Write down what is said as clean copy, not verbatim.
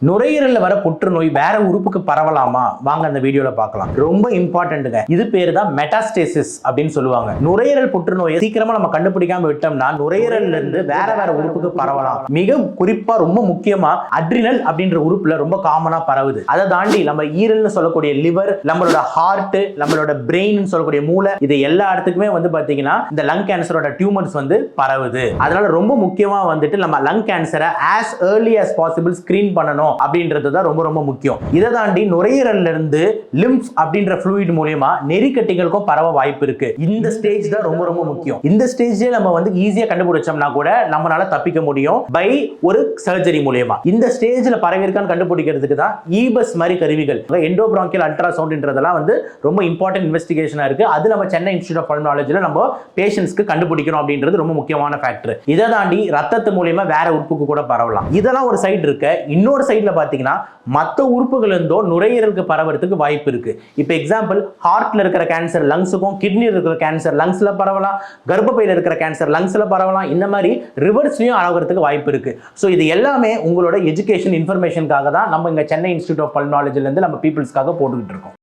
நுரையீரல்ல வர புற்றுநோய் வேற உறுப்புக்கு பரவலாமா? வாங்க அந்த வீடியோல பார்க்கலாம். ரொம்ப இம்பார்ட்டன்ட்ங்க. இது பேரு தான் மெட்டாஸ்டேசிஸ் அப்படின்னு சொல்லுவாங்க. நுரையீரல் புற்றுநோயை சீக்கிரமா நம்ம கண்டுபிடிக்காம விட்டோம்னா நுரையீரல்ல இருந்து வேற உறுப்புக்கு பரவலாம். மிக குறிப்பா ரொம்ப முக்கியமா அட்ரினல் அப்படின்ற உறுப்புல ரொம்ப காமனா பரவுது. அதை தாண்டி நம்ம ஈரல்னு சொல்லக்கூடிய லிவர், நம்மளோட ஹார்ட், நம்மளோட பிரெயின் சொல்லக்கூடிய மூளை, இது எல்லா இடத்துக்குமே வந்து பாத்தீங்கன்னா இந்த லங் கேன்சரோட டியூமர்ஸ் வந்து பரவுது. அதனால ரொம்ப முக்கியமா வந்துட்டு நம்ம லங் கேன்சரை as early as possible screen பண்ணணும் அப்படின்றது தான் ரொம்ப ரொம்ப முக்கியம். இதை தாண்டி நுரையீரல்ல இருந்து லிம்ப் அப்படின்ற ஃப்ளூயிட் மூலமா நெறிக்கட்டிகளுக்கும் பரவ வாய்ப்பு இருக்கு. இந்த ஸ்டேஜ் தான் ரொம்ப ரொம்ப முக்கியம். இந்த ஸ்டேஜ்ல நம்ம வந்து ஈஸியா கண்டுபிடிச்சோம்னா கூட நம்மளால தப்பிக்க முடியும் பை ஒரு சர்ஜரி மூலமா. இந்த ஸ்டேஜ்ல பரவி இருக்கான்னு கண்டுபிடிக்கிறதுக்கு தான் ஈபஸ் மாதிரி கருவிகள், எண்டோபிராங்கியல் அல்ட்ராசவுண்ட்ன்றதெல்லாம் வந்து ரொம்ப இம்பார்ட்டன்ட் இன்வெஸ்டிகேஷனா இருக்கு. அது நம்ம சென்னை இன்ஸ்டிடியூட் ஆஃப் பல்மனாலஜில நம்ம பேஷண்ட்ஸ்க்கு கண்டுபிடிக்கணும் அப்படின்றது ரொம்ப முக்கியமான ஃபேக்டர். இதை தாண்டி ரத்தத்து மூலமா வேற உறுப்புக்கு கூட பரவலாம். இதெல்லாம் ஒரு சைடு இருக்கு. இன்னொரு சைடுல பாத்தீங்கன்னா மற்ற உறுப்புகள் இருந்தோ நுரையீரலுக்கு பரவறதுக்கு வாய்ப்பு இருக்கு. இப்போ எக்ஸாம்பிள், ஹார்ட்ல இருக்கிற கேன்சர் லங்ஸுக்கும், கிட்னில இருக்கிற கேன்சர் லங்ஸ்ல பரவலாம், கர்ப்பப்பையில இருக்கிற கேன்சர் லங்ஸ்ல பரவலாம். இந்த மாதிரி ரிவர்ஸ்லயும் ஆகிறதுக்கு வாய்ப்பு இருக்கு. ஸோ இது எல்லாமே உங்களோட எஜுகேஷன் இன்ஃபர்மேஷனுக்காக தான் நம்ம இங்க சென்னை இன்ஸ்டிடியூட் ஆஃப் பல்மனாலஜில இருந்து நம்ம பீப்புள்ஸ்க்காக போட்டுக்கிட்டு இருக்கோம்.